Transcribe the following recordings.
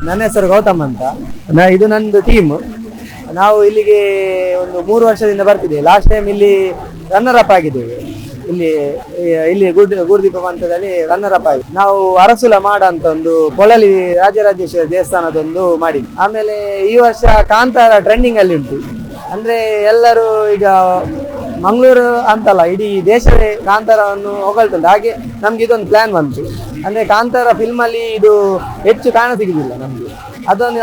ನನ್ನ ಹೆಸರು ಗೌತಮ್ ಅಂತ. ಇದು ನಂದು ಟೀಮ್. ನಾವು ಇಲ್ಲಿಗೆ ಒಂದು 3 ವರ್ಷದಿಂದ ಬರ್ತಿದ್ದೇವೆ. ಲಾಸ್ಟ್ ಟೈಮ್ ಇಲ್ಲಿ ರನ್ನರ್ ಅಪ್ ಆಗಿದ್ದೇವೆ. ಇಲ್ಲಿ ಗೂಡುದೀಪ ಪಂಥದಲ್ಲಿ ರನ್ನರ್ ಅಪ್ ಆಗಿದೆ. ನಾವು ಅರಸುಲ ಮಾಡ ಅಂತ ಒಂದು ಪೊಳಲಿ ರಾಜರಾಜೇಶ್ವರಿ ದೇವಸ್ಥಾನದೊಂದು ಮಾಡಿದ್ವಿ. ಆಮೇಲೆ ಈ ವರ್ಷ ಕಾಂತಾರ ಟ್ರೆಂಡಿಂಗ್ ಅಲ್ಲಿ ಉಂಟು. ಅಂದ್ರೆ ಎಲ್ಲರೂ ಈಗ ಮಂಗಳೂರು ಅಂತಲ್ಲ, ಇಡೀ ದೇಶವೇ ಕಾಂತಾರವನ್ನು ಹೊಗಳ್ತುಂಟು. ಹಾಗೆ ನಮ್ಗೆ ಇದೊಂದು ಪ್ಲಾನ್ ಬಂತು. ಅಂದ್ರೆ ಕಾಂತಾರ ಫಿಲ್ಮ್ ಅಲ್ಲಿ ಇದು ಹೆಚ್ಚು ಕಾಣ ಸಿಗುದಿಲ್ಲ ನಮ್ಗೆ.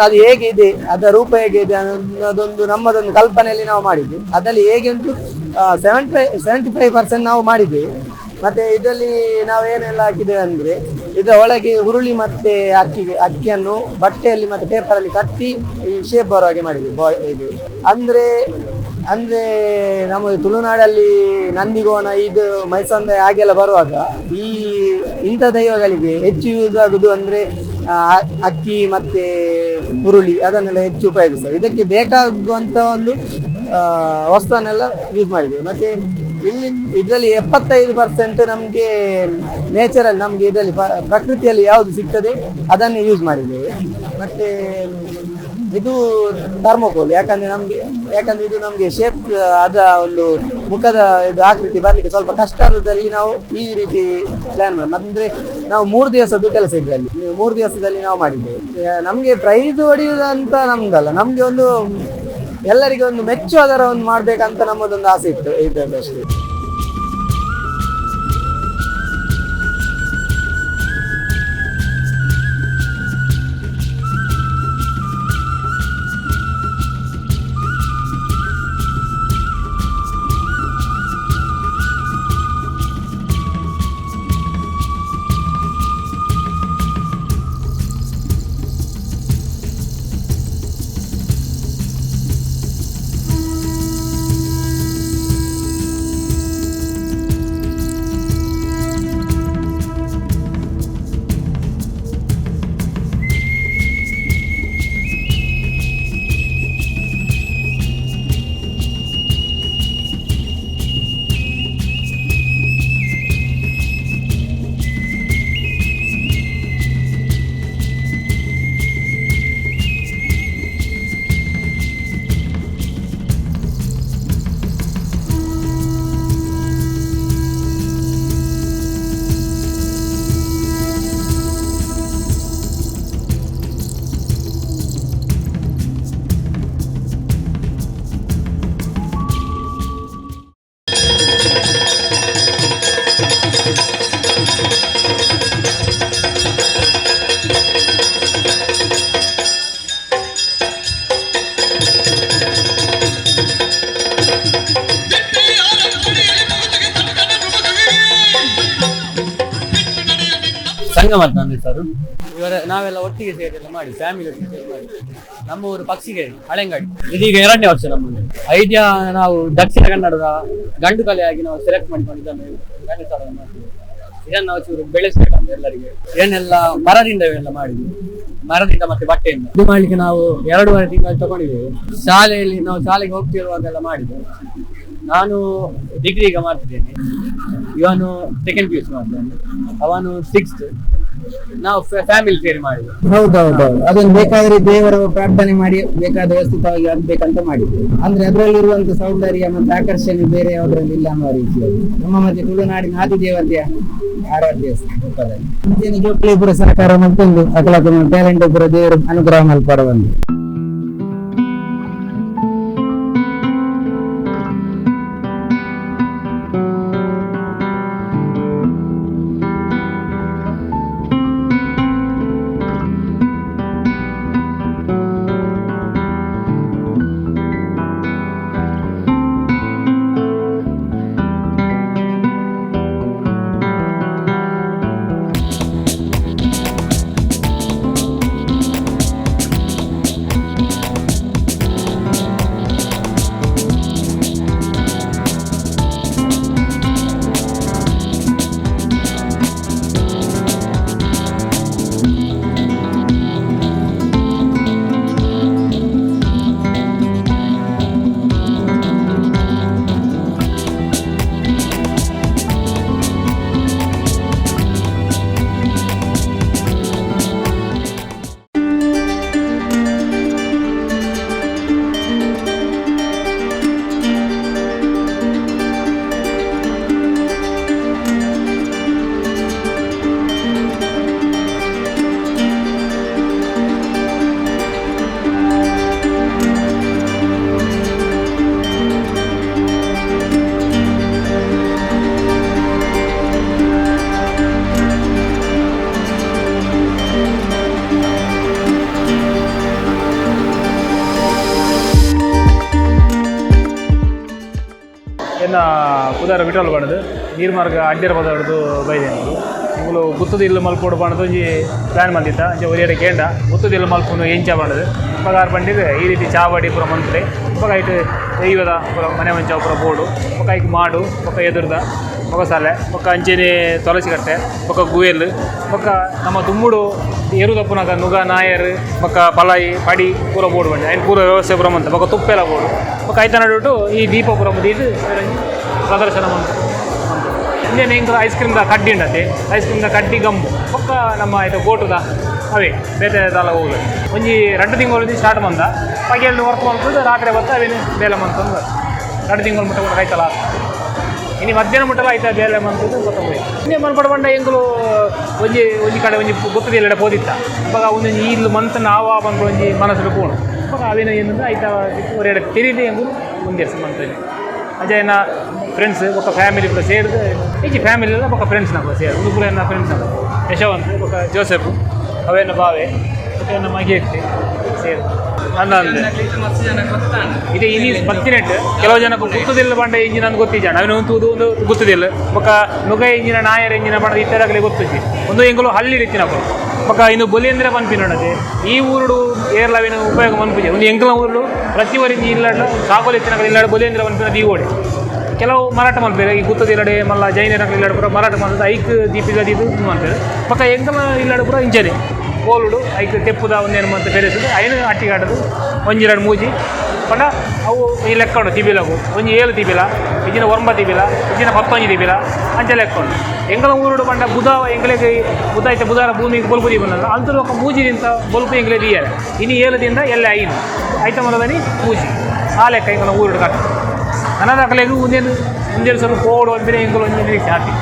ಅದು ಹೇಗಿದೆ, ಅದರ ರೂಪ ಹೇಗಿದೆ ಅನ್ನೋದೊಂದು ನಮ್ಮದೊಂದು ಕಲ್ಪನೆಯಲ್ಲಿ ನಾವು ಮಾಡಿದ್ವಿ. ಅದರಲ್ಲಿ ಹೇಗೆ ಉಂಟು 75% ನಾವು ಮಾಡಿದ್ದೇವೆ. ಮತ್ತೆ ಇದರಲ್ಲಿ ನಾವು ಏನೆಲ್ಲ ಹಾಕಿದ್ದೇವೆ ಅಂದ್ರೆ, ಇದರ ಒಳಗೆ ಹುರುಳಿ ಮತ್ತೆ ಅಕ್ಕಿಯನ್ನು ಬಟ್ಟೆಯಲ್ಲಿ ಮತ್ತೆ ಪೇಪರ್ ಅಲ್ಲಿ ಕಟ್ಟಿ ಈ ಶೇಪ್ ಬರೋ ಹಾಗೆ ಮಾಡಿದ್ವಿ. ಇದು ಅಂದ್ರೆ ನಮ್ಮ ತುಳುನಾಡಲ್ಲಿ ನಂದಿಗೋಣ, ಇದು ಮೈಸಂದೆ ಹಾಗೆಲ್ಲ ಬರುವಾಗ ಇಂಥ ದೈವಗಳಿಗೆ ಹೆಚ್ಚು ಯೂಸ್ ಆಗುದು ಅಂದ್ರೆ ಅಕ್ಕಿ ಮತ್ತೆ ಹುರುಳಿ ಅದನ್ನೆಲ್ಲ ಹೆಚ್ಚು ಉಪಯೋಗಿಸ್ತೇವೆ. ಇದಕ್ಕೆ ಬೇಕಾಗುವಂತ ಒಂದು ವಸ್ತುವನ್ನೆಲ್ಲ ಯೂಸ್ ಮಾಡಿದ್ದೇವೆ. ಮತ್ತೆ ಇದರಲ್ಲಿ 75% ನಮ್ಗೆ ನೇಚರಲ್ಲಿ, ನಮ್ಗೆ ಇದರಲ್ಲಿ ಪ್ರಕೃತಿಯಲ್ಲಿ ಯಾವುದು ಸಿಗ್ತದೆ ಅದನ್ನೇ ಯೂಸ್ ಮಾಡಿದ್ದೇವೆ. ಮತ್ತೆ ಇದು ಥರ್ಮೋಕೋಲ್, ಯಾಕಂದ್ರೆ ಇದು ನಮ್ಗೆ ಶೇಪ್, ಅದ ಒಂದು ಮುಖದ ಇದು ಆಕೃತಿ ಬರ್ಲಿಕ್ಕೆ ಸ್ವಲ್ಪ ಕಷ್ಟ ಆದಲ್ಲಿ ನಾವು ಈ ರೀತಿ ಪ್ಲಾನ್ ಮಾಡಿ. ಅಂದ್ರೆ ನಾವು 3 ದಿವಸದ್ದು ಕೆಲಸ ಇದರಲ್ಲಿ, 3 ದಿವಸದಲ್ಲಿ ನಾವು ಮಾಡಿದ್ದೇವೆ. ನಮ್ಗೆ ಪ್ರೈಸ್ ಹೊಡೆಯುವುದಂತ ನಮ್ದಲ್ಲ, ನಮ್ಗೆ ಒಂದು ಎಲ್ಲರಿಗೆ ಒಂದು ಮೆಚ್ಚುವುದರ ಒಂದು ಮಾಡ್ಬೇಕಂತ ನಮ್ಮದೊಂದು ಆಸೆ ಇತ್ತು ಅಷ್ಟೇ. ಸಂಗಮ ಅಂತ ನನ್ನ ಹೆಸರು. ನಾವೆಲ್ಲ ಒಟ್ಟಿಗೆ ಸೇರಿ ಮಾಡಿ, ಫ್ಯಾಮಿಲಿ ಒಟ್ಟಿಗೆ ಸೇರಿ ಮಾಡಿ. ನಮ್ಮ ಊರು ಪಕ್ಷಿಗೇರಿ, ಹಳೆಂಗಾಡಿ. ಇದೀಗ 2ನೇ ವರ್ಷ ನಮ್ಮದು. ಐಡಿಯಾ ನಾವು ದಕ್ಷಿಣ ಕನ್ನಡದ ಗಂಡು ಕಲೆಯಾಗಿ ನಾವು ಸೆಲೆಕ್ಟ್ ಮಾಡ್ಕೊಂಡು ಇದನ್ನು ಮಾಡ್ತೀವಿ. ಇದನ್ನು ನಾವು ಚೂರು ಬೆಳೆಸ್ಬೇಕಂತ ಎಲ್ಲರಿಗೆ. ಇದನ್ನೆಲ್ಲ ಮರದಿಂದ ಇವೆಲ್ಲ ಮಾಡಿದ್ವಿ, ಮರದಿಂದ ಮತ್ತೆ ಬಟ್ಟೆಯಿಂದ. ಇದು ಮಾಡ್ಲಿಕ್ಕೆ ನಾವು 2.5 ತಿಂಗಳು ತಗೊಂಡಿದ್ದೇವೆ. ನಾವು ಶಾಲೆಗೆ ಹೋಗ್ತಿರುವಾಗೆಲ್ಲ ಮಾಡಿದ್ದೇವೆ. ನಾನು ಡಿಗ್ರಿ ಈಗ ಮಾಡ್ತಿದ್ದೇನೆ, ಇವನು ಸೆಕೆಂಡ್ PUC ಮಾಡ್ತಾನೆ, ಅವನು 6th. ನಾವು ಫ್ಯಾಮಿಲಿ ಸೇರಿ ಮಾಡಿದ್ವಿ. ಹೌದೌದು, ಅದನ್ನು ಬೇಕಾದ್ರೆ ದೇವರ ಪ್ರಾರ್ಥನೆ ಮಾಡಿ ಬೇಕಾದ ವ್ಯವಸ್ಥಿತವಾಗಿ ಆಗ್ಬೇಕಂತ ಮಾಡಿದ್ವಿ. ಅಂದ್ರೆ ಅದರಲ್ಲಿರುವಂತ ಸೌಂದರ್ಯ ಮತ್ತು ಆಕರ್ಷಣೆ ಬೇರೆ ಯಾವುದ್ರಲ್ಲಿ ಇಲ್ಲ ಅನ್ನೋ ರೀತಿಯಲ್ಲಿ ನಮ್ಮ ಮತ್ತೆ ತುಳುನಾಡಿನ ಆದಿದೇವತೆಯ ಆರಾಧ್ಯ ರೂಪದಲ್ಲಿ ಜೋಕ್ಲಿಪುರ ಸಹಕಾರ ಮತ್ತೊಂದು ಅಕಲ ಟ್ಯಾಲೆಂಟ್ ಪುರ ದೇವರು ಅನುಗ್ರಹ ಮಲ್ಪಡುವಂತೆ. ಉದಾರ ಬಿಟ್ಟಲು ಬಣ್ಣದು ನೀರು ಮಾರ್ಗ ಅಡ್ಡಿರ ಪದಾರ್ದು ಬೈದೇನದು ಇವರು ಗುತ್ತದ ಇಲ್ಲು ಮಲ್ಪೋಡು ಬಣ್ಣದು ಒಂಜಿ ಪ್ಲ್ಯಾನ್ ಬಂದಿತ್ತ ಅಂಚೆ ಒರಿಯಡೆ ಕೇಂಡ ಗುತ್ತದ ಇಲ್ಲು ಮಲ್ಪುನು ಎಂಚ ಬಣ್ಣದು ಪಗಾರ ಬಂದಿದ್ದು ಈ ರೀತಿ ಚಾವಡಿ ಪೂರ ಮಂತ್ರೆ ಪಕ್ಕ ಐಟು ದೈವದ ಪೂರ ಮನೆ ಮಂಚ ಪೂರ ಬೋಡು ಪಕ್ಕ ಐಕ್ ಮಾಡು ಪಕ್ಕ ಎದುರ್ದ ಮೊಗಸಾಲೆ ಪಕ್ಕ ಅಂಚೆನೆ ತುಳಸಿ ಕಟ್ಟೆ ಪಕ್ಕ ಗುಯಲ್ ಪಕ್ಕ ನಮ್ಮ ತುಮ್ಮುಡು ಎರುದಪ್ಪನಾಗ ನುಗ ನಾಯರ್ ಪಕ್ಕ ಪಲಾಯಿ ಪಡಿ ಪೂರ ಬೋಡು ಬಂಡೆ ಐನು ಪೂರ ವ್ಯವಸ್ಥೆ ಪೂರ ಮಂತ ಪಕ್ಕ ತುಪ್ಪೆಲ್ಲ ಬೋಡು ಪಕ್ಕ ಐತ ನಡುಟು ಈ ದೀಪಪುರ ಮುದಿದು ಪ್ರದರ್ಶನ ಮಂತು ಇನ್ನೇನು ಹೆಂಗೆ ಐಸ್ ಕ್ರೀಮ್ದ ಕಡ್ಡಿ ಉಂಡತೆ ಐಸ್ ಕ್ರೀಮ್ದ ಕಡ್ಡಿ ಗಂಬು ಪಕ್ಕ ನಮ್ಮ ಆಯ್ತು ಗೋಟುದ ಅವೇ ಬೇತೆ ದಾಲ ಹೋಗುದು ಒಂಜಿ 2 ತಿಂಗಳು ಸ್ಟಾರ್ಟ್ ಬಂದ ಪಗೆಯಲ್ಲಿ ವರ್ಕ್ ಮಾಡ್ಕೊಂಡು ರಾತ್ರಿ ಬತ್ತ ಅವೇನು ಬೇಲೆ ಮಂತಂದು 2 ತಿಂಗಳು ಮುಟ್ಟ ಕೂಡ ಆಯ್ತಲ್ಲ ಇನ್ನು ಮಧ್ಯಾಹ್ನ ಮುಟ್ಟಲ್ಲ ಆಯ್ತಾ ಬೇಲೆ ಮಂತದ್ದು ಗೊತ್ತಾಗೋಯ್ತು ಇನ್ನೇ ಮನ್ಪಡ ಬಂಡ ಹೆಂಗಳು ಒಂಜಿ ಕಡೆ ಒಂಜಿ ಗೊತ್ತದಿಲ್ಲ ಪೋದಿತ್ತ ಇವಾಗ ಒಂದೊಂದು ಇಲ್ಲು ಮಂತ್ ನಾವಾ ಬಂದು ಒಂಜಿ ಮನಸ್ಸು ಪೋಣು ಇವಾಗ ಅವೇನು ಏನಂದ್ರೆ ಆಯ್ತಾ ಹೊರಗಡೆ ತಿರಿದು ಹೆಂಗು ಮುಂದೆ ಮಂತಲ್ಲಿ ಅಜಯನ ಫ್ರೆಂಡ್ಸ್ ఒక ಫ್ಯಾಮಿಲಿ ಕೂಡ ಸೇರಿದು ಈಚೆ ಫ್ಯಾಮಿಲಿ ಎಲ್ಲ ఒక ಫ್ರೆಂಡ್ಸ್ ನಾವು ಸೇರಿ ಹುಡುಗರು ಏನ ಫ್ರೆಂಡ್ಸ್ ಅಲ್ಲ ಯಶವಂತ್ ఒక ಜೋಸೆಫ್ ಅವೇನ ಬಾವೆ ಅವೇನ ಮಗೇಕ್ತಿ ಸೇರಿ ಅಂದಂದೆ ಇದು ಇನಿ ಬತ್ತಿನೆಟ್ ಕೆಲವು ಜನ ಗುತ್ತದಿಲ್ಲ ಬಂಡ ಇಂಜಿನ ಅಂತ ಗೊತ್ತಿಜಾಣ ಅವನು ಒಂದು ಗುತ್ತದಿಲ್ಲ ఒక ನುಗ ಇಂಜಿನ ನಾಯರ್ ಇಂಜಿನ ಬಂಡ ಇತ್ತರಾಗಲೇ ಗೊತ್ತಿಜಿ ಒಂದು ಎಂಗಲು ಹಳ್ಳಿ ರೀತಿ ನಾವು ಪಕ್ಕ ಇನ್ನು ಬೊಲಿಯಂದ್ರೆ ಪನ್ಪಿನೋಣದೆ ಈ ಊರುಡು ಏರ್ಲವಿನ ಉಪಯೋಗ ಮನ್ಪುಜೆ ಒಂದು ಎಂಕಲ ಊರುಡು ಪ್ರತಿ ಊರಿಗೆ ಇಲ್ಲಾಡ ಸಾಗೋಲು ಎತ್ತಿನಾಗ ಇಲ್ಲಾಡ ಬೊಲಿಯಂದ್ರೆ ಪನ್ಪಿನ ದೀಗೋಡೆ ಕೆಲವು ಮರಾಠ ಮಲ್ಪೇರು ಈ ಗುತ್ತದ ಇಲ್ಲಡೆ ಮಲ್ಲ ಜೈನರಾಗಲಿ ಇಲ್ಲಾಡ ಪೂರ ಮರಾಠ ಮಲ್ಪದ ಐಕ್ ದೀಪಿಗದಿ ಇದು ಮಲ್ಪೇರು ಪಕ್ಕ ಎಂಕಲ ಇಲ್ಲಾಡ ಪೂರ ಇಂಚನೆ ಕೋಲುಡು ಐಕ್ ತೆಪ್ಪುದ ಒಂದೇನು ಮಂತ್ ಬೆರೆಸಿದ್ದು ಐನು ಅಟ್ಟಿಗಾಟದು ಒಂಜಿ 2 ಮೂಜಿ ಪಂಡ ಅವು ಈ ಲೆಕ್ಕೊಂಡು ತಿಬಿಲಗು ಒಂಜಿ 7 ತಿಬಿಲ ಇಜಿನ 9 ತಿಬಿಲ ಇಜಿನ 11 ತಿಬಿಲ ಅಂಚೆ ಲೆಕ್ಕೊಂಡು ಎಂಗಲ ಊರುಡು ಪಂಡ ಬುಧ ಎಂಗ್ಲೆಗೆ ಬುಧ ಐತೆ ಬುಧಾರ ಭೂಮಿಗೆ ಬೊಲ್ಪುದಿ ಬಂದಲ್ಲ ಅಂತೂ ఒక ಮೂಜಿದಿಂದ ಬೊಲ್ಪು ಎಂಗ್ಲೆ ದೀಯಾರೆ ಇನ್ನು 7ದಿಂದ ಎಲ್ಲ ಐನು ಐತ ಮೊದಲನಿ ಮೂಜಿ ಆ ಲೆಕ್ಕ ಎಂಗಲ ಊರುಡು ಕಟ್ಟ ನನ್ನ ಅಕಲೆಗೂ ಮುಂದೇನು ಸ್ವಲ್ಪ ಕೋಡು ಅಂತಿನ ಎಂಗಲು ಒಂದು ನಿರೀಕ್ಷೆ ಹಾಕಿ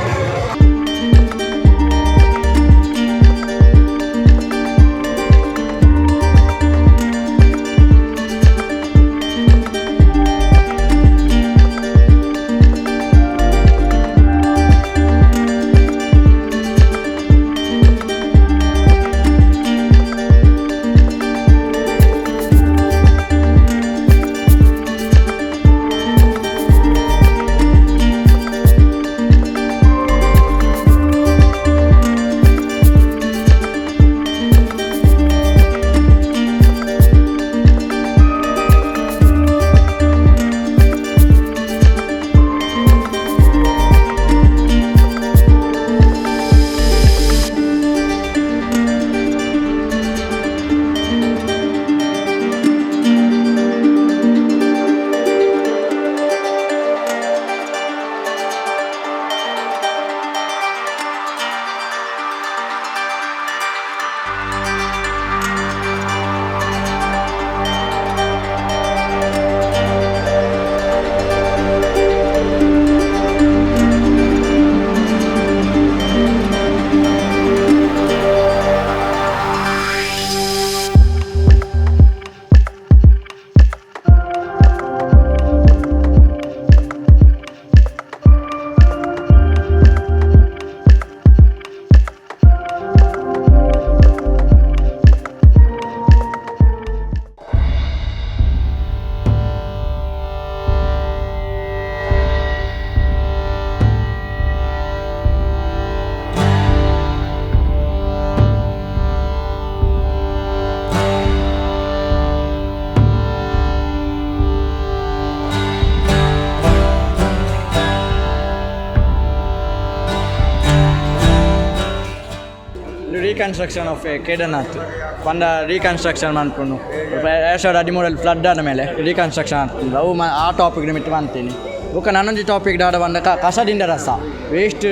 ರೀಕನ್ಸ್ಟ್ರಕ್ಷನ್ ಆಫ್ ಕೇದಾರ್ನಾಥ್ ಪಂಡ ರೀಕನ್ಸ್ಟ್ರಕ್ಷನ್ ಮಾಡ್ಕೊಂಡು 2013 ಫ್ಲಡ್ ಆದ ಮೇಲೆ ರೀಕನ್ಸ್ಟ್ರಕ್ಷನ್ ಆಗ್ತದೆ ಅವು ಆ ಟಾಪಿಕ್ ನಿಮಿತ್ತ ಮಾಡ್ತೀನಿ ಬುಕ್ಕ ನನ್ನೊಂದು ಟಾಪಿಕ್ ದಾಡ ಬಂದ ಕಸದಿಂದ ರಸ ವೇಸ್ಟ್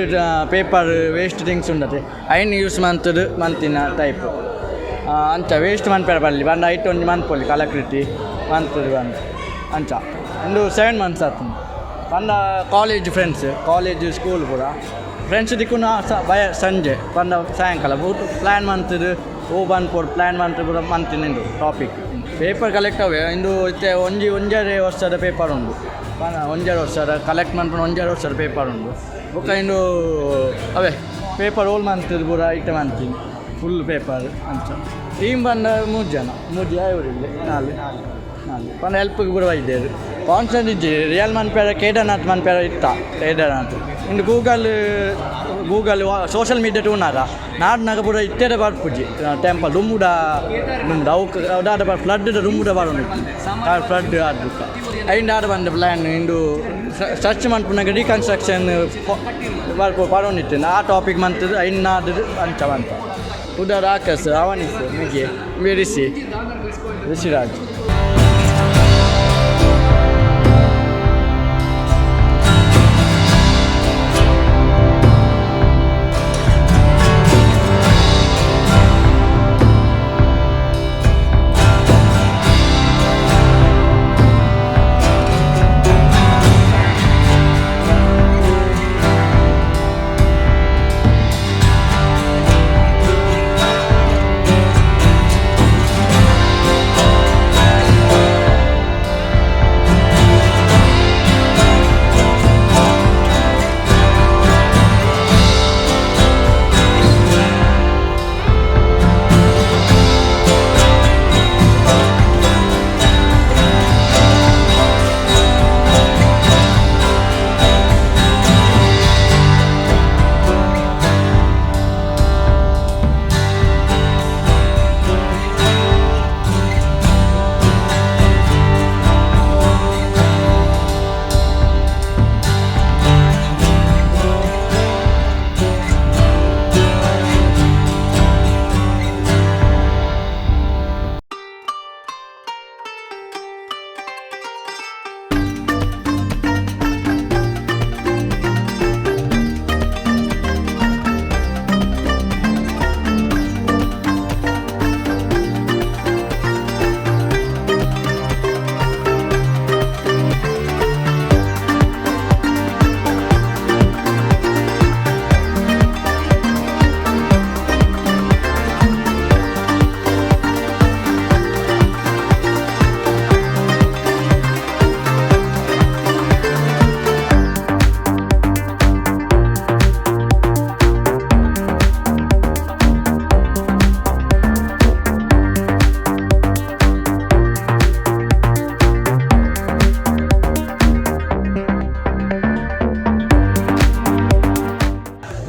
ಪೇಪರ್ ವೇಸ್ಟ್ ಥಿಂಗ್ಸ್ ಉಂಡತೆ ಐನು ಯೂಸ್ ಮಂತಿನ ಟೈಪ್ ಅಂಚ ವೇಸ್ಟ್ ಮನ್ಪೇರ ಬರಲಿ ಬಂದ ಐಟು ಒಂದು ಮನ್ಪೊಲಿ ಕಲಾಕೃತಿ ಮಂತದು ಬಂದು ಅಂಚ ಒಂದು 7 months ಆಗ್ತದೆ ಬಂದ ಕಾಲೇಜ್ ಫ್ರೆಂಡ್ಸ್ ಕಾಲೇಜ್ ಸ್ಕೂಲ್ ಕೂಡ ಫ್ರೆಂಡ್ಸ್ ದಿಕ್ಕೂ ಭಯ ಸಂಜೆ ಬಂದ ಸಾಯಂಕಾಲ ಊಟ ಪ್ಲ್ಯಾನ್ ಮಂತದು ಬಂದ್ಕೊಡು ಪ್ಲ್ಯಾನ್ ಮಂತ್ ಕೂಡ ಮಂತಿನ ಟಾಪಿಕ್ ಪೇಪರ್ ಕಲೆಕ್ಟ್ ಅವೇ ಇಂದು ಇತ್ತೆ ಒಂಜರೆ ವರ್ಷದ ಪೇಪರ್ ಉಂಡು 1 ವರ್ಷದ ಕಲೆಕ್ಟ್ ಮಾಡ್ಕೊಂಡು 1 ವರ್ಷದ ಪೇಪರ್ ಉಂಡು ಬುಕ್ಕ ಇಂದು ಅವೇ ಪೇಪರ್ ಓಲ್ ಮಂತದು ಪೂರ ಐಟೆ ಮಂತೀನಿ ಫುಲ್ ಪೇಪರ್ ಅಂಚ ಟೀಮ್ ಬಂದ 3 ಜನ 3 ಇವರಿಲ್ಲ 4 ಪಂಡ ಹೆಲ್ಪ್ಗೆ ಕೂಡ ಇದ್ದೇವೆ ಕಾನ್ಸೆಂಟ್ ಇದ್ದಿ ರಿಯಲ್ ಮನ್ಪೇರ ಕೇದಾರ್ನಾಥ್ ಮನ್ಪೇರ ಇತ್ತ ಕೇದಾರ್ನಾಥ್ ಇಂದು ಗೂಗಲ್ ಸೋಷಲ್ ಮೀಡಿಯಾ ಟೂನಾರ ನಾಡ್ನಾಗ ಪೂರ ಇತ್ತೇದ ಬರ್ಪುಜಿ ಟೆಂಪಲ್ ರುಮ್ಮುಡ ಅದಾದ ಫ್ಲಡ್ ರುಮ್ಮುಡ ಬರೋನಿತ್ತು ಫ್ಲಡ್ ಆಡ್ಬಿಟ್ಟ ಐಂಡ್ ಆಡ ಬಂದ ಪ್ಲ್ಯಾನ್ ಇಂದು ಸರ್ಚ್ ಮನ್ಪುನಾಗ ರೀಕನ್ಸ್ಟ್ರಕ್ಷನ್ ಬರೋನಿತ್ತು ಆ ಟಾಪಿಕ್ ಮಂತದ್ದು ಐನಾದ್ರು ಅಂಚವಂತ ಉದಾ ರಾಕಸ್ ಅವನಿಸ್ ಮಿಗೆ ಮೆರಿಸಿ ಋಷಿರಾಜ್.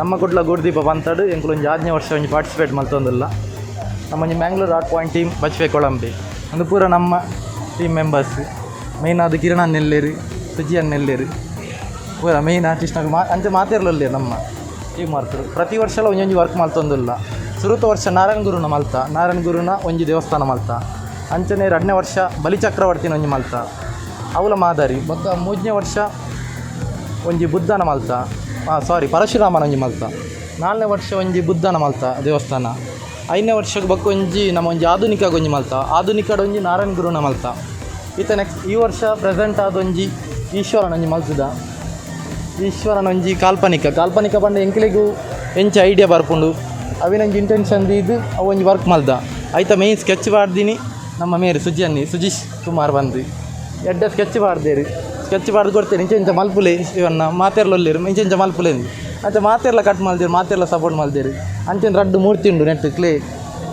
ನಮ್ಮ ಕುಡ್ಲ GooduDeepa Pantha ಎಂಕ್ಲೊಂಜಿ 6ನೇ ವರ್ಷ ಒಂಜಿ ಪಾರ್ಟಿಸಿಪೇಟ್ ಮಲ್ತೊಂದುಲ್ಲ ನಮ್ಮೊಂಜಿ ಮ್ಯಾಂಗ್ಳೂರ್ ಆರ್ಟ್ ಪಾಯಿಂಟ್ ಟೀಮ್ ಬಚ್ವೆ ಕೊಳಂಬೆ ಅಂದು ಪೂರ ನಮ್ಮ ಟೀಮ್ ಮೆಂಬರ್ಸ್ ಮೇಯ್ನ್ ಅದು ಕಿರಣ್ ನೆಲ್ಲೇರು ಸುಜಿ ನೆಲ್ಲೇರು ಪೂರ ಮೇಯ್ನ್ ಆರ್ಟಿಸ್ಟ್ನಾಗ ಅಂಚೆ ಮಾತೇರ್ಲೊಲ್ಲೇರು ನಮ್ಮ ಟೀಮ್ ವರ್ಕರು ಪ್ರತಿ ವರ್ಷ ಒಂಜೊಂಜಿ ವರ್ಕ್ ಮಲ್ತೊಂದುಲ್ಲ ಸುರುತ ವರ್ಷ ನಾರಾಯಣ ಗುರುನ ಒಂಜಿ ದೇವಸ್ಥಾನ ಮಲ್ತ ಅಂಚನೆ 2ನೇ ವರ್ಷ ಬಲಿಚಕ್ರವರ್ತಿನ ಒಂಜಿ ಮಲ್ತ ಅವಲ ಮಾದರಿ ಬೊಕ್ಕ 3ನೇ ವರ್ಷ ಒಂಜಿ ಬುದ್ಧನ ಮಲ್ತ ಪರಶುರಾಮನ ಒಂಜಿ ಮಲ್ತ 4ನೇ ವರ್ಷ ಒಂಜಿ ಬುದ್ಧನ ಮಲ್ತ ದೇವಸ್ಥಾನ 5ನೇ ವರ್ಷಕ್ಕೆ ಬಕ್ಕ ಒಂಜಿ ನಮ್ಮ ಒಂಜಿ ಆಧುನಿಕ ಒಂಜಿ ಮಲ್ತ ಆಧುನಿಕದ ಒಂಜಿ ನಾರಾಯಣ ಗುರುನ ಮಲ್ತ ನೆಕ್ಸ್ಟ್ ಈ ವರ್ಷ ಪ್ರೆಸೆಂಟ್ ಆದೊಂಜಿ ಈಶ್ವರನ ಒಂಜಿ ಮಲ್ತದ ಈಶ್ವರನ ಒಂಜಿ ಕಾಲ್ಪನಿಕ ಪಂಡ ಎಂಕ್ಲೆಗೂ ಎಂಚ ಐಡಿಯಾ ಬರ್ಪುಂಡು ಅವಿನಂಜಿ ಇಂಟೆನ್ಷನ್ ಇದು ಅವು ಒಂಜಿ ವರ್ಕ್ ಮಲ್ದ ಐತ ಮೇಯ್ನ್ ಸ್ಕೆಚ್ ಪಾಡ್ದಿನಿ ನಮ್ಮ ಮೇರು ಸುಜೀಶ್ ಕುಮಾರ್ ಬಂದು ಎಡ್ಡ ಸ್ಕೆಚ್ ಪಾಡ್ದು ಕೊಡ್ತೇನೆ ಇಂಚ ಮಲ್ಪುಲೆ ಇವನ್ನ ಮಾತೆರ್ಲೊಲ್ಲೇರು ಇಂಚ ಮಲ್ಪುಲೆ ಅಂಚೆ ಮಾತೆರ್ಲ ಕಟ್ ಮಲ್ದೇರು ಮಾತೆರ್ಲ ಸಪೋರ್ಟ್ ಮಲ್ದೇರು ಅಂಚೆನ 2 ಮೂರ್ತಿ ಉಂಡು ನೆಟ್ ಕ್ಲೇ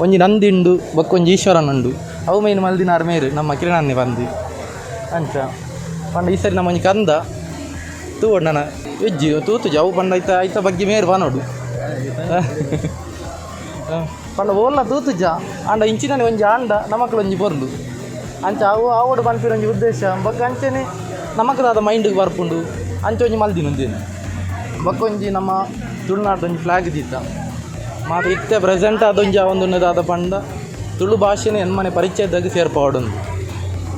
ಒಂಜಿ ನಂದಿ ಉಂಡು ಬಕ್ಕೊಂಜಿ ಈಶ್ವರನ ಉಂಡು ಅವು ಮೇಯ್ನ್ ಮಲ್ದಿನಾರು ಮೇರು ನಮ್ಮ ಕಿರಣನ್ನೇ ಬಂದು ಅಂಚ ಪಂಡ ಈ ಸರಿ ನಮ್ಮ ಒಂಜಿ ಕಂದ ತೂವಡ್ ನನ್ನ ವೆಜ್ಜಿ ತೂತುಜಿ ಅವು ಪಂಡ ಐತ ಬಗ್ಗೆ ಮೇರು ಬಾನೋಡು ಪಂಡ ಓಲ್ಲ ತೂತುಜ ಅಂಡ ಇಂಚಿನಲ್ಲಿ ಒಂಜಿ ಆಂಡ ನಮಕ್ಲು ಒಂಜಿ ಬೊರ್ಲು ಅಂಚ ಅವು ಆವೋಡು ಪನ್ಪಿರ ಉದ್ದೇಶ ಬಕ್ಕ ಅಂಚೆನೆ ನಮಕ್ಲಾದ ಮೈಂಡ್ಗೆ ಬರ್ಪುಂಡು ಅಂಚೆ ಒಂಜಿ ಮಲ್ದಿನೊಂದೇನು ಬಕ್ಕೊಂಜಿ ನಮ್ಮ ತುಳುನಾಡು ಒಂಜಿ ಫ್ಲಾಗ್ ದೀತ ಮಾತು ಇತ್ತೆ ಪ್ರೆಸೆಂಟ್ ಅದೊಂಜಿ ಅವೊಂದುನ್ನದಾದ ಪಂಡ ತುಳು ಭಾಷೆನೇ ಎನ್ಮನೆ ಪರಿಚಯದಾಗ ಸೇರ್ಪಾಡೊಂದು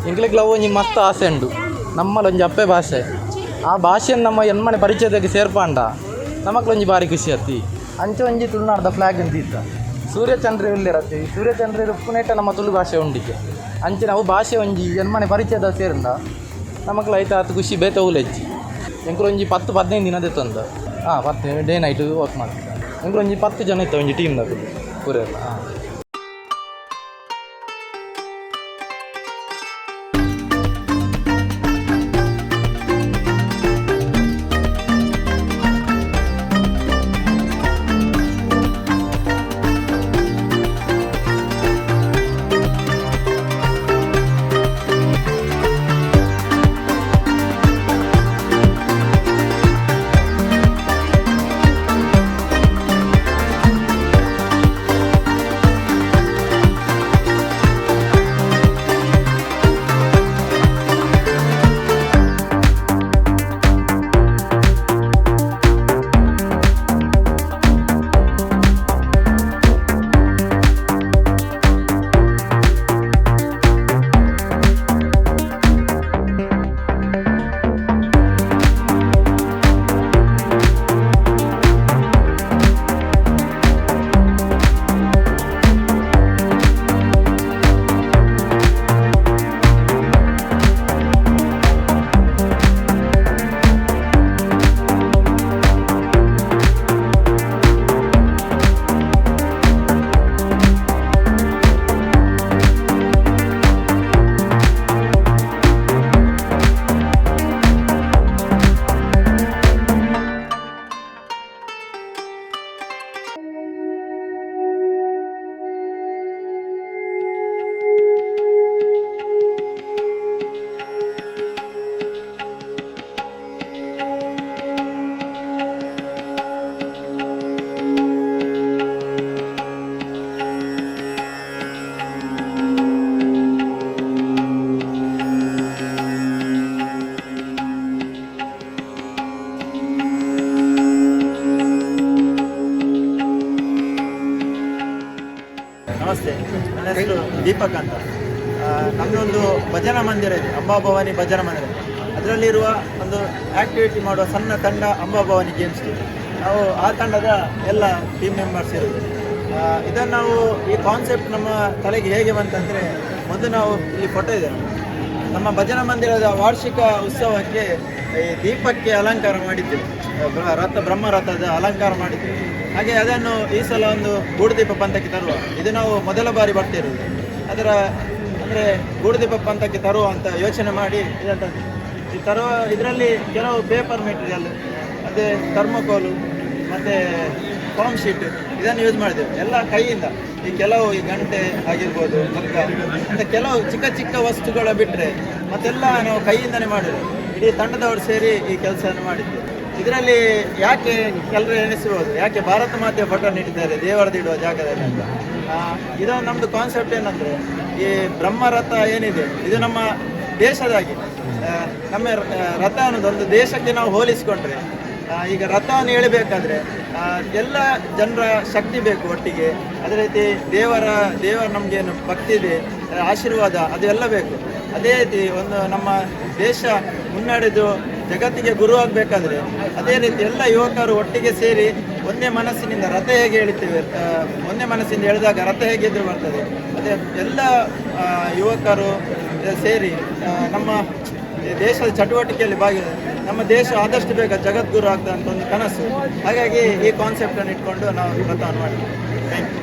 ಇಂಗ್ಲಿಗೆ ಲವ್ ಒಂಜಿ ಮಸ್ತ್ ಆಸೆ ಉಂಡು ನಮ್ಮಲ್ಲೊಂಜಿ ಅಪ್ಪೆ ಭಾಷೆ ಆ ಭಾಷೆಯನ್ನು ನಮ್ಮ ಎನ್ಮನೆ ಪರಿಚಯದಾಗ ಸೇರ್ಪಾಂಡ ನಮಕ್ಲೊಂಜಿ ಭಾರಿ ಖುಷಿ ಆತಿ ಅಂಚೆ ಒಂಜಿ ತುಳುನಾಡ್ದ ಫ್ಲಾಗ್ ಅಂತೀತ ಸೂರ್ಯಚಂದ್ರ ಇಲ್ಲಿರತ್ತೆ ಸೂರ್ಯಚಂದ್ರ ಉಪ್ಪುನೇಟ ನಮ್ಮ ತುಳು ಭಾಷೆ ಉಂಡಿಕೆ ಅಂಚೆ ನಾವು ಭಾಷೆ ಒಂಜಿ ಎನ್ಮನೆ ಪರಿಚಯದ ಸೇರಿಂದ ನಮಕ್ಲ ಐತ ಆತು ಖುಷಿ ಬೇತ ಊಲೆಜ್ಜಿ ಎಂಕ್ರು ಒಂಜಿ 10-15 ದಿನದ ತಂದ 10 ಡೇ ನೈಟ್ ವರ್ಕ್ ಮಾಡ್ತಾರೆ ಎಂಕ್ರು ಒಂಜಿ 10 ಜನ ಇತ್ತು ಒಂಜಿ ಟೀಮ್ದಾಗ ಪೂರೆಲ್ಲ ನಮಸ್ತೆ, ನನ್ನ ಹೆಸರು ದೀಪಕ್ ಅಂತ. ನಮ್ಮದೊಂದು ಭಜನಾ ಮಂದಿರ ಇದೆ, ಅಂಬಾಭವಾನಿ ಭಜನಾ ಮಂದಿರ. ಅದರಲ್ಲಿರುವ ಒಂದು ಆ್ಯಕ್ಟಿವಿಟಿ ಮಾಡುವ ಸಣ್ಣ ತಂಡ ಅಂಬಾಭವಾನಿ ಗೇಮ್ಸ್ ಟೀಮ್. ನಾವು ಆ ತಂಡದ ಎಲ್ಲ ಟೀಮ್ ಮೆಂಬರ್ಸ್ ಇರೋದು. ಇದನ್ನು ನಾವು ಈ ಕಾನ್ಸೆಪ್ಟ್ ನಮ್ಮ ತಲೆಗೆ ಹೇಗೆ ಬಂತಂದರೆ, ಮೊದಲು ನಾವು ಇಲ್ಲಿ ಫೋಟೋ ಇದೆ, ನಮ್ಮ ಭಜನಾ ಮಂದಿರದ ವಾರ್ಷಿಕ ಉತ್ಸವಕ್ಕೆ ಈ ದೀಪಕ್ಕೆ ಅಲಂಕಾರ ಮಾಡಿದ್ದೇವೆ, ಬ್ರಹ್ಮರಥದ ಅಲಂಕಾರ ಮಾಡಿದ್ದೇವೆ. ಹಾಗೆ ಅದನ್ನು ಈ ಸಲ ಒಂದು ಗೂಡುದೀಪ ಪಂಥಕ್ಕೆ ತರುವ, ಇದು ನಾವು ಮೊದಲ ಬಾರಿ ಬರ್ತಿರೋದು. ಅದರ ಅಂದರೆ ಗೂಡುದೀಪ ಪಂಥಕ್ಕೆ ತರುವ ಅಂತ ಯೋಚನೆ ಮಾಡಿ ಇದಂತ ಈ ತರುವ. ಇದರಲ್ಲಿ ಕೆಲವು ಪೇಪರ್ ಮೆಟೀರಿಯಲ್, ಮತ್ತು ಥರ್ಮೋಕೋಲು ಮತ್ತು ಫಾರ್ಮ್ ಶೀಟ್ ಇದನ್ನು ಯೂಸ್ ಮಾಡಿದ್ದೇವೆ, ಎಲ್ಲ ಕೈಯಿಂದ. ಈ ಕೆಲವು ಈ ಗಂಟೆ ಆಗಿರ್ಬೋದು, ಮಗ್ಗ ಅಂತ ಕೆಲವು ಚಿಕ್ಕ ಚಿಕ್ಕ ವಸ್ತುಗಳ ಬಿಟ್ಟರೆ ಮತ್ತೆಲ್ಲ ನಾವು ಕೈಯಿಂದನೇ ಮಾಡಿದ್ದೇವೆ. ಇಡೀ ತಂಡದವರು ಸೇರಿ ಈ ಕೆಲಸವನ್ನು ಮಾಡಿದ್ದೇವೆ. ಇದರಲ್ಲಿ ಯಾಕೆ ಕೆಲವರು ಎನಿಸಬಹುದು, ಯಾಕೆ ಭಾರತ ಮಾತೆಯ ಫೋಟೋ ನೀಡಿದ್ದಾರೆ ದೇವರದಿಡುವ ಜಾಗದಲ್ಲಿ ಅಂತ. ಇದೊಂದು ನಮ್ಮದು ಕಾನ್ಸೆಪ್ಟ್ ಏನಂದರೆ, ಈ ಬ್ರಹ್ಮರಥ ಏನಿದೆ ಇದು ನಮ್ಮ ದೇಶದಾಗಿ, ನಮ್ಮ ರಥ ಅನ್ನೋದೊಂದು ದೇಶಕ್ಕೆ ನಾವು ಹೋಲಿಸಿಕೊಂಡ್ರೆ, ಈಗ ರಥವನ್ನು ಎಳಬೇಕಾದ್ರೆ ಎಲ್ಲ ಜನರ ಶಕ್ತಿ ಬೇಕು ಒಟ್ಟಿಗೆ. ಅದೇ ರೀತಿ ದೇವರ ನಮಗೇನು ಭಕ್ತಿ ಇದೆ, ಆಶೀರ್ವಾದ ಅದೆಲ್ಲ ಬೇಕು. ಅದೇ ರೀತಿ ಒಂದು ನಮ್ಮ ದೇಶ ಮುನ್ನಡೆದು ಜಗತ್ತಿಗೆ ಗುರು ಆಗಬೇಕಾದ್ರೆ ಅದೇ ರೀತಿ ಎಲ್ಲ ಯುವಕರು ಒಟ್ಟಿಗೆ ಸೇರಿ ಒಂದೇ ಮನಸ್ಸಿನಿಂದ ರಥ ಹೇಗೆ ಎಳಿತೇವೆ, ಒಂದೇ ಮನಸ್ಸಿಂದ ಎಳೆದಾಗ ರಥ ಹೇಗೆ ಎದುರು ಬರ್ತದೆ, ಅದೇ ಎಲ್ಲ ಯುವಕರು ಸೇರಿ ನಮ್ಮ ದೇಶದ ಚಟುವಟಿಕೆಯಲ್ಲಿ ನಮ್ಮ ದೇಶ ಆದಷ್ಟು ಬೇಗ ಜಗದ್ಗುರು ಆಗ್ತದೆ ಅಂತ ಒಂದು ಕನಸು. ಹಾಗಾಗಿ ಈ ಕಾನ್ಸೆಪ್ಟನ್ನು ಇಟ್ಕೊಂಡು ನಾವು ರಥವನ್ನು ಮಾಡಿದ್ವಿ. Thank you.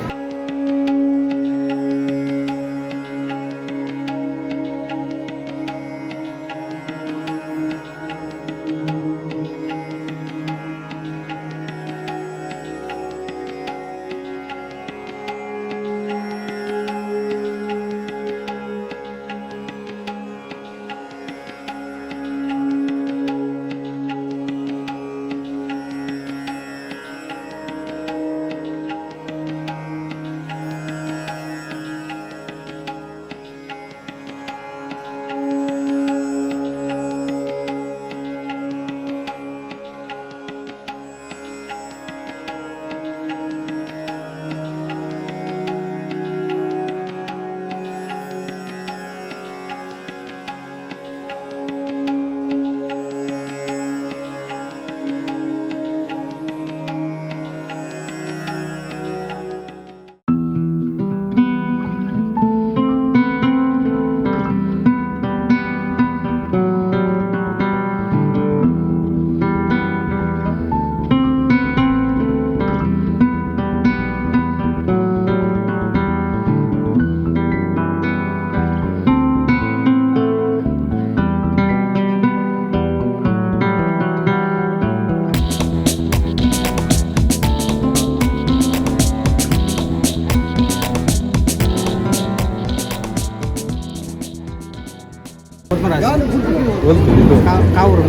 ಕಾವರು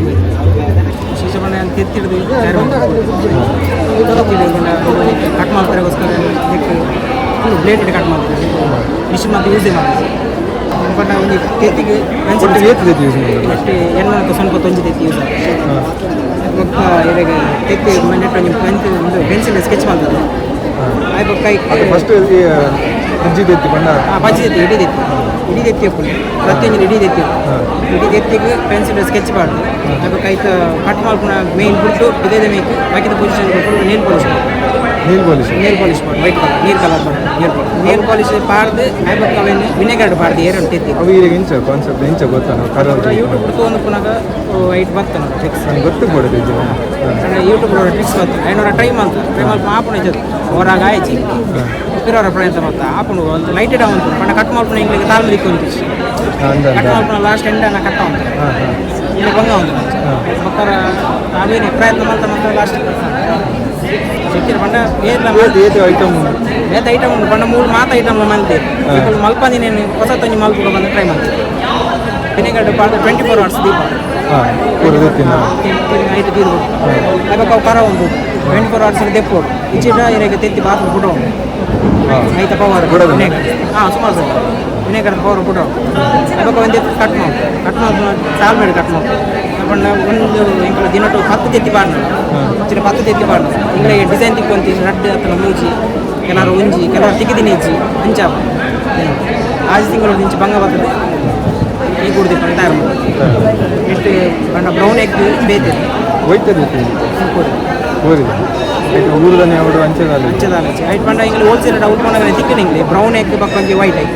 ಶಿಶುಮನೆ ಅಂತ ಎತ್ತಿಡಿದು ಕಟ್ ಮಾಡ್ತಾರೆಗೋಸ್ಕರ ಬ್ಲೇಡ್ ಕಟ್ ಮಾಡ್ತಾರೆ, ಮಿಷಿನ್ ಮತ್ತೆ ಯೂಸೇ ಮಾಡ್ತಾರೆ. ಬಟ್ ಒಂದು ತೆತ್ತಿಗೆ ಅಷ್ಟೇ ಎಣ್ಣೆ ಸ್ವಲ್ಪ ತೊಂಜಿ ತೆತ್ತಿ ಯೂಸ್ ಆಗ್ತದೆ. ಇವಾಗ ತೆತ್ತಿ ನೆಟ್ಟು ನಿಮ್ಮ ಒಂದು ಪೆನ್ಸಿಲ್ ಸ್ಕೆಚ್ ಮಾಡ್ತಾರೆ. ಆಯ್ತು ಕೈ ಫಸ್ಟ್ ಬಜ್ಜಿ ತೆತ್ತಿ ಬಜ್ಜಿ ತೆತ್ತಿ ಇಡೀ ತೆತ್ತಿ ಹಾಕೊಂಡು ಪ್ರತಿಯೊಂದು ಇಡೀ ತೆತ್ತಿಗೆ ಪೆನ್ಸಿಲ್ ಸ್ಕೆಚ್ ಮಾಡ್ದು. ಆಯ್ತು ಕೈ ಕಟ್ ಮಾಡ್ಕೊಂಡು ಮೇನ್ ಬಿಟ್ಟು ಇದೇ ಮೇಯ್ತು ಬಾಕಿದ ಪೊಸಿಷನ್ ಕೊಟ್ಟು ನೇಲ್ ಪಾಲಿಶ್ ಮಾಡಿ ವೈಟ್ ಕಲರ್ ನೀರು ಕಲರ್ ಮಾಡಿ ನೇಲ್ ಪಾಲಿಶ್ ಪಾಡ್ದು ಆಯ್ಬೇಕು ಅವೇನು ವಿನೆಗರ್ ಪಾಡ್ದು ಎರಡು ತೆತ್ತಿ ಯೂಟ್ಯೂಬ್ ಒಂದು ಪುನಃ ವೈಟ್ ಬರ್ತಾನೆ ಟ್ರಿಕ್ಸ್ ಗೊತ್ತು ಯೂಟ್ಯೂಬ್ ಟ್ರಿಕ್ಸ್ ಬರ್ತಾನೆ ಐನೂರ ಟ್ರೈ ಮಾಡ್ತಾರೆ ಆಪಣ ಹೊರಾಗ ಆಯ್ತು ಇರೋರ ಪ್ರಯತ್ನ ಮಾಡ್ತಾ ಆಪಣ ಒಂದು ಲೈಟ್ ಇಡ ಅಂತ ಪಣ ಕಟ್ ಮಾಡ್ಕೊಂಡು ಇಂಗ್ಲಿಗೆ ತಾಳ್ಮೆ ದಿಕ್ಕೊಂದು ಕಟ್ ಮಾಡ್ಕೊಂಡು ಲಾಸ್ಟ್ ಎಂಡನ ಕಟ್ಟ ಅಂತ ಇಲ್ಲಿ ಬಂಗ ಒಂದು ಮಕ್ಕಳ ನಾವೇನು ಪ್ರಯತ್ನ ಮಾಡ್ತಾ ಲಾಸ್ಟ್ ಸಿಕ್ಕಿರ ಪಂಡ ಏತ್ ಐಟಮ್ ಉಂಟು ಪಂಡ ಮೂರು ಮಾತ ಐಟಮ್ ಮಂದಿ ಮಲ್ಪಂದಿನೇನು ಹೊಸ ತಂಜಿ ಮಲ್ಪು ಬಂದು ಟ್ರೈ ಮಾಡ್ತೀವಿ. ವಿನೆಗರ್ ಪಾಡ್ದು 24 hours ದೀಪ ನೈಟ್ ತೀರು ಅದಕ್ಕೆ ಕರ ಒಂದು 24 hours ದೆಪ್ಪೋಡು ಇಚ್ಚಿಡ ಇರಾಗ ತೆತ್ತಿ ಬಾತ್ ಬಿಡೋ ಐತ ಪವರ್ ವಿನೆಗರ್ ಸುಮಾರು ಸರ್ ವಿನೆಗರ್ ಪವರ್ ಬಿಡೋ ಅದಕ್ಕೆ ಒಂದು ಕಟ್ ಮಾಡಿ ಸಾಲ್ ಮಾಡಿ ಕಟ್ ಮಾಡಿ ಪಂಡ ಒಂದು ಎಂಕುಲು ದಿನಟು 10 ತೆತ್ತಿ ಪಾಡ್ನ ಚಿರ 10 ತೆತ್ತಿ ಪಾಡ್ನ ಇಂಗ್ಲೆ ಡಿಸೈನ್ ತಿಕ್ಕೊಂತಿ ರಡ್ಡು ಅತ್ತನ ಮೂಜಿ ಕೆಲವರು ಒಂಜಿ ಕೆಲವರು ತಿಕ್ಕಿದಿನ ಇಜ್ಜಿ ಅಂಚಾಪ ಆಜಿ ತಿಂಗಳು ಇಂಚು ಬಂಗ ಬರ್ತದೆ ಈ ಗುಡ್ದೀಪ ತಯಾರು ಮಾಡಿ ಎಷ್ಟು ಬಣ್ಣ ಬ್ರೌನ್ ಎಗ್ ಬೇಯ್ತದೆ ಹೋಯ್ತದೆ ಊರದನೆ ಅವರು ಅಂಚೆದಾಲ ಐಟ್ ಪಂಡ ಇಂಗ್ಲಿ ಹೋಲ್ಸೇಲ್ ಉಟ್ಕೊಂಡಾಗ ತಿಕ್ಕಿನ ಇಂಗ್ಲಿ ಬ್ರೌನ್ ಎಗ್ ಪಕ್ಕೊಂಜಿ ವೈಟ್ ಎಗ್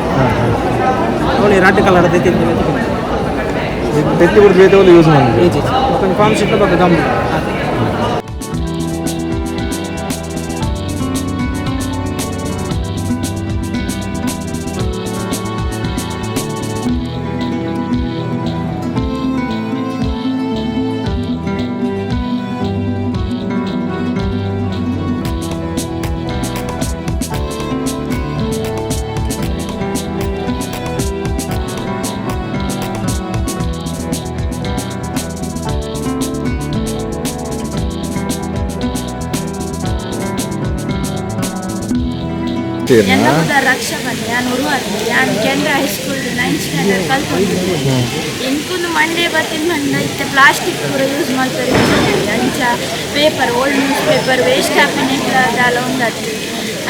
ಅವಳಿ ರೆಡ್ ಕಲರ್ ತೆತ್ತಿ ತೆತ್ತಿ ಬಿಟ್ಟು ಬೇತೆ ಯೂಸ್ ಮಾಡಿ కొంచెం ఫామ్ షీట్లో ఒక గమ్ ಎಲ್ಲ ರಕ್ಷಾ ಬಂದೆ ನಾನು ಉರುವಾದ್ದೆ ನಾನು ಕೆನರಾ ಹೈಸ್ಕೂಲ್ 9th ಸ್ಟ್ಯಾಂಡರ್ಡ್ ಕಲ್ತ್ಕೊಂಡಿದ್ದೆ ಎಂಕುಂದು ಮಂಡೇ ಬತ್ತಿನ ಮಂಡ ಇತ್ತೆ ಪ್ಲಾಸ್ಟಿಕ್ ಪೂರ ಯೂಸ್ ಮಾಡ್ತಾರೆ ಅಂಚ paper old newspaper waste ಹ್ಯಾಪಿನೆಟ್ ಅದೆಲ್ಲ ಒಂದತ್ತು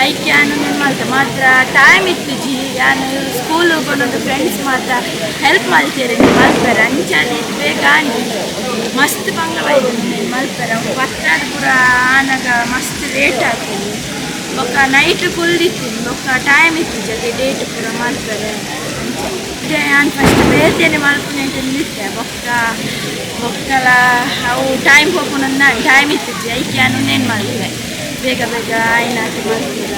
ಐಕೆ ನಾನು ಮಾತ್ರ ಟೈಮ್ ಇತ್ತು ಜಿ ನಾನು ಸ್ಕೂಲಿಗೆ ಬಂದೊಂದು ಫ್ರೆಂಡ್ಸ್ ಮಾತ್ರ ಹೆಲ್ಪ್ ಮಾಡ್ತೀರಿ ಮಲ್ಪೆರ ಅಂಚಲ್ಲಿ ಬೇಗ ಮಸ್ತ್ ಬಂಗವಾಯ್ತು ಮಲ್ಪೆರ ಪತ್ತಾದ ಪೂರ ಆನಾಗ ಮಸ್ತ್ ಲೇಟ್ ಆಗ್ತದೆ ఒక నైట్ ఫుల్ ఇచ్చింది ఒక టైం ఇచ్చింది అది డేట్ కూడా ಮಾಡ್ತಾರೆ ನಾನು ಫಸ್ಟ್ ಬೇರ್ತೇನೆ ಮಾಡ್ಕೊಂಡೆ ನಿಲ್ತೆ ಒಕ್ಕಲ ಅವು ಟೈಮ್ ಹೋಗ್ಕೊಂಡು ಟೈಮ್ ಇತ್ತಿದ್ದೆ ಐಕೆ ಏನು ಮಾಡಿದೆ ಬೇಗ ಬೇಗ ಆಯ್ನಾಕಿ ಮಾಡ್ತೀರ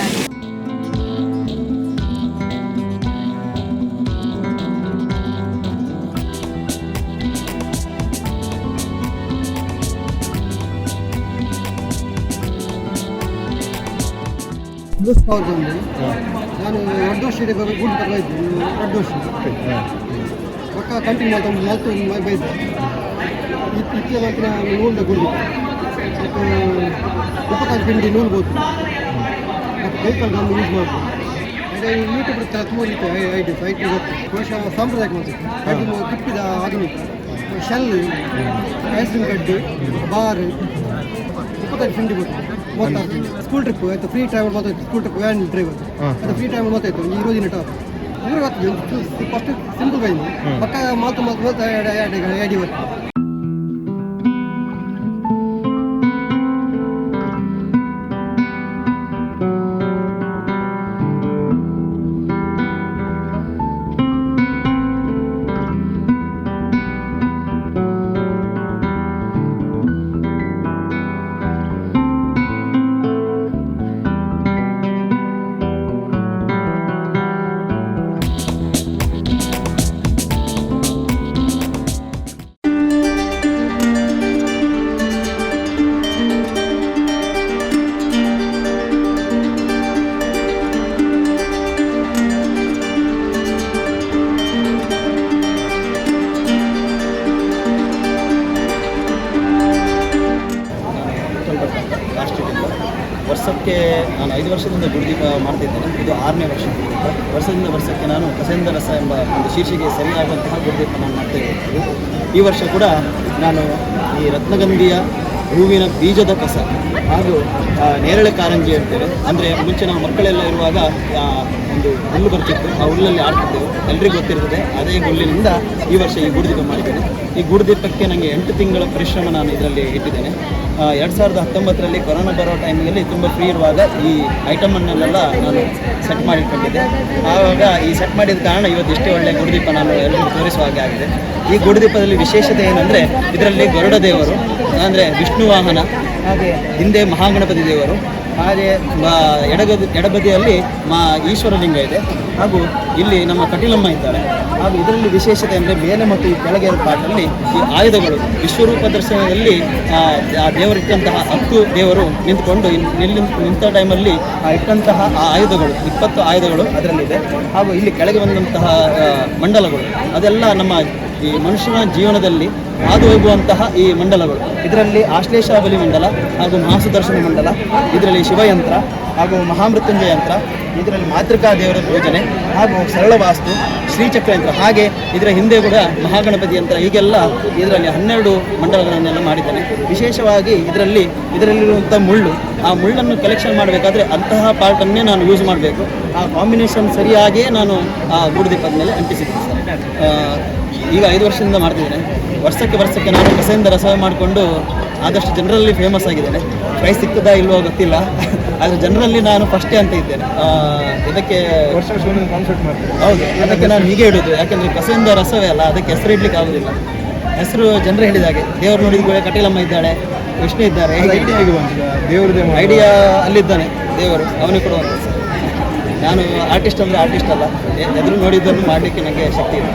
ನಾನು 2 ವರ್ಷ ಗುಡ್ ಬರಲಾಯ್ತು 2 ವರ್ಷ ಒಕ್ಕ ಕಂಟಿನ್ಯೂ ಮಾಡ್ತಾ ಬೈದೆ ಇತ್ತಿಗೆ ಮಾತ್ರ ನೂಲ್ದ ಗುಡ್ದು ಉಪಕಾರಿ ಪಿಂಡಿ ನೂಲು ಬೋದು ಮತ್ತು ವೆಹಿಕಲ್ ಗಮ್ ಯೂಸ್ ಮಾಡ್ಬೋದು ಅದೇ ಯೂಟ್ಯೂಬ್ ತುಂಬ ಇತ್ತು ಐಟಿ ವರ್ಷ ಸಾಂಪ್ರದಾಯಿಕ ಮಾಡ್ತೀವಿ ಅದು ತಿಪ್ಪಿದ ಆಧುನಿಕ ಶೆಲ್ ಐಸ್ ಕ್ರೀಮ್ ಕಡ್ಡಿ ಬಾರ್ ಉಪಕಾರಿ ತಿಂಡಿ ಬೋದು ಸ್ಕೂಲ್ ಟ್ರಿಪ್ ಆಯ್ತು ಫ್ರೀ ಟ್ರಾವೆಲ್ ಮಾತಾಯ್ತು ಸ್ಕೂಲ್ ಟ್ರಿಪ್ ವ್ಯಾನ್ ಡ್ರೈವರ್ ಅದು ಫ್ರೀ ಟ್ರಾವೆಲ್ ಮಾತಾಯ್ತು ಈ ರೋಜಿನ ಟಾಪ್ ಇವ್ರಿಗೆ ಫಸ್ಟ್ ಸಿಂಪಲ್ ಬೈಂದು ಪಕ್ಕ ಮಾತು ಐಡಿ ವರ್ಕ್ ವರ್ಷಕ್ಕೆ ನಾನು 5 ವರ್ಷದಿಂದ ಗುರುದೀಪ ಮಾಡ್ತಿದ್ದೇನೆ. ಇದು 6ನೇ ವರ್ಷ. ವರ್ಷದಿಂದ ವರ್ಷಕ್ಕೆ ನಾನು ಕಸೆಯಿಂದ ರಸ ಎಂಬ ಒಂದು ಶೀರ್ಷಿಕೆ ಸರಿಯಾಗುವಂತಹ ಗುರುದೀಪ ನಾನು ಮಾಡ್ತಾ ಇದ್ದೀನಿ. ಈ ವರ್ಷ ಕೂಡ ನಾನು ಈ ರತ್ನಗಂಧಿಯ ಹೂವಿನ ಬೀಜದ ಕಸ ಹಾಗೂ ನೇರಳೆ ಕಾರಂಜಿ ಹೇಳ್ತೇವೆ. ಅಂದರೆ ಮುಂಚೆ ನಾವು ಮಕ್ಕಳೆಲ್ಲ ಇರುವಾಗ ಒಂದು ಹುಲ್ಲು ಬರ್ತಿತ್ತು, ಆ ಹುಲ್ಲಲ್ಲಿ ಆಡ್ತಿದ್ದೆವು, ಎಲ್ರಿಗೂ ಗೊತ್ತಿರ್ತದೆ. ಅದೇ ಹುಲ್ಲಿನಿಂದ ಈ ವರ್ಷ ಈ ಗುರುದೀಪ ಮಾಡಿದ್ದೇನೆ. ಈ ಗುರುದೀಪಕ್ಕೆ ನನಗೆ 8 ತಿಂಗಳ ಪರಿಶ್ರಮ ನಾನು ಇದರಲ್ಲಿ ಇಟ್ಟಿದ್ದೇನೆ. 2019ರಲ್ಲಿ ಕೊರೋನಾ ಬರೋ ಟೈಮಿನಲ್ಲಿ ತುಂಬ ಫ್ರೀ ಇರುವಾಗ ಈ ಐಟಮನ್ನೆಲ್ಲ ನಾನು ಸೆಟ್ ಮಾಡಿಟ್ಕೊಂಡಿದ್ದೆ. ಆವಾಗ ಈ ಸೆಟ್ ಮಾಡಿದ ಕಾರಣ ಇವತ್ತು ಇಷ್ಟೇ ಒಳ್ಳೆಯ ಗುರುದೀಪ ನಾನು ಎಲ್ಲರಿಗೂ ತೋರಿಸುವ ಹಾಗೆ ಆಗಿದೆ. ಈ ಗುರುದೀಪದಲ್ಲಿ ವಿಶೇಷತೆ ಏನಂದರೆ ಇದರಲ್ಲಿ ಗರುಡ ದೇವರು ಅಂದರೆ ವಿಷ್ಣು ವಾಹನ, ಹಾಗೆ ಹಿಂದೆ ಮಹಾಗಣಪತಿ ದೇವರು, ಹಾಗೆ ಎಡಬದಿಯಲ್ಲಿ ಈಶ್ವರಲಿಂಗ ಇದೆ, ಹಾಗೂ ಇಲ್ಲಿ ನಮ್ಮ ಕಟೀಲಮ್ಮ ಇದ್ದಾರೆ. ಹಾಗೂ ಇದರಲ್ಲಿ ವಿಶೇಷತೆ ಅಂದರೆ ಮೇಲೆ ಮತ್ತು ಈ ಕೆಳಗೆ ಪಾಠದಲ್ಲಿ ಈ ಆಯುಧಗಳು ವಿಶ್ವರೂಪ ದರ್ಶನದಲ್ಲಿ ಆ ದೇವರಿಟ್ಟಂತಹ 10 ದೇವರು ನಿಂತುಕೊಂಡು ನಿಂತ ಟೈಮಲ್ಲಿ ಇಟ್ಟಂತಹ ಆ ಆಯುಧಗಳು 20 ಆಯುಧಗಳು ಅದರಲ್ಲಿದೆ. ಹಾಗೂ ಇಲ್ಲಿ ಕೆಳಗೆ ಬಂದಂತಹ ಮಂಡಲಗಳು ಅದೆಲ್ಲ ನಮ್ಮ ಈ ಮನುಷ್ಯನ ಜೀವನದಲ್ಲಿ ಹಾದು ಹೋಗುವಂತಹ ಈ ಮಂಡಲಗಳು. ಇದರಲ್ಲಿ ಆಶ್ಲೇಷಾಬಲಿ ಮಂಡಲ ಹಾಗೂ ಮಹಾಸುದರ್ಶನ ಮಂಡಲ, ಇದರಲ್ಲಿ ಶಿವಯಂತ್ರ ಹಾಗೂ ಮಹಾಮೃತ್ಯುಂಜಯ ಯಂತ್ರ, ಇದರಲ್ಲಿ ಮಾತೃಕಾ ದೇವರ ಪೂಜನೆ ಹಾಗೂ ಸರಳ ವಾಸ್ತು, ಶ್ರೀಚಕ್ರ ಯಂತ್ರ, ಹಾಗೆ ಇದರ ಹಿಂದೆ ಕೂಡ ಮಹಾಗಣಪತಿ ಯಂತ್ರ, ಹೀಗೆಲ್ಲ ಇದರಲ್ಲಿ 12 ಮಂಡಲಗಳನ್ನೆಲ್ಲ ಮಾಡಿದ್ದೇನೆ. ವಿಶೇಷವಾಗಿ ಇದರಲ್ಲಿರುವಂಥ ಮುಳ್ಳು, ಆ ಮುಳ್ಳನ್ನು ಕಲೆಕ್ಷನ್ ಮಾಡಬೇಕಾದ್ರೆ ಅಂತಹ ಪಾರ್ಟನ್ನೇ ನಾನು ಯೂಸ್ ಮಾಡಬೇಕು. ಆ ಕಾಂಬಿನೇಷನ್ ಸರಿಯಾಗಿಯೇ ನಾನು ಆ ಗೂಡುದೀಪದ ಮೇಲೆ ಅಂಟಿಸಿದ್ದೀನಿ ಸರ್. ಈಗ 5 ವರ್ಷದಿಂದ ಮಾಡ್ತಿದ್ದೇನೆ. ವರ್ಷಕ್ಕೆ ನಾನು ಕಸೆಯಿಂದ ರಸವೇ ಮಾಡಿಕೊಂಡು ಆದಷ್ಟು ಜನರಲ್ಲಿ ಫೇಮಸ್ ಆಗಿದ್ದೇನೆ. ಪ್ರೈಸ್ ಸಿಗ್ತದಾ ಇಲ್ವೋ ಗೊತ್ತಿಲ್ಲ, ಆದರೆ ಜನರಲ್ಲಿ ನಾನು ಫಸ್ಟೇ ಅಂತ ಇದ್ದೇನೆ. ಇದಕ್ಕೆ ಕಾನ್ಸೆಪ್ಟ್ ಮಾಡ್ತೀನಿ. ಹೌದು, ಅದಕ್ಕೆ ನಾನು ಹೀಗೆ ಇಡೋದು, ಯಾಕೆಂದರೆ ಕಸೆಯಿಂದ ರಸವೇ ಅಲ್ಲ, ಅದಕ್ಕೆ ಹೆಸರು ಇಡ್ಲಿಕ್ಕೆ ಆಗೋದಿಲ್ಲ. ಹೆಸರು ಜನರು ಹೇಳಿದಾಗೆ, ದೇವರು ನೋಡಿದ ಕೂಡ ಕಟೀಲಮ್ಮ ಇದ್ದಾಳೆ, ವಿಷ್ಣು ಇದ್ದಾರೆ, ದೇವ್ರದೇ ಐಡಿಯಾ ಅಲ್ಲಿದ್ದಾನೆ ದೇವರು, ಅವನಿಗೆ ಕೊಡುವಂಥ ಸರ್. ನಾನು ಆರ್ಟಿಸ್ಟ್ ಅಂದರೆ ಆರ್ಟಿಸ್ಟ್ ಅಲ್ಲ, ಎದುರು ನೋಡಿದ್ದನ್ನು ಮಾಡಲಿಕ್ಕೆ ನನಗೆ ಶಕ್ತಿ ಇದೆ.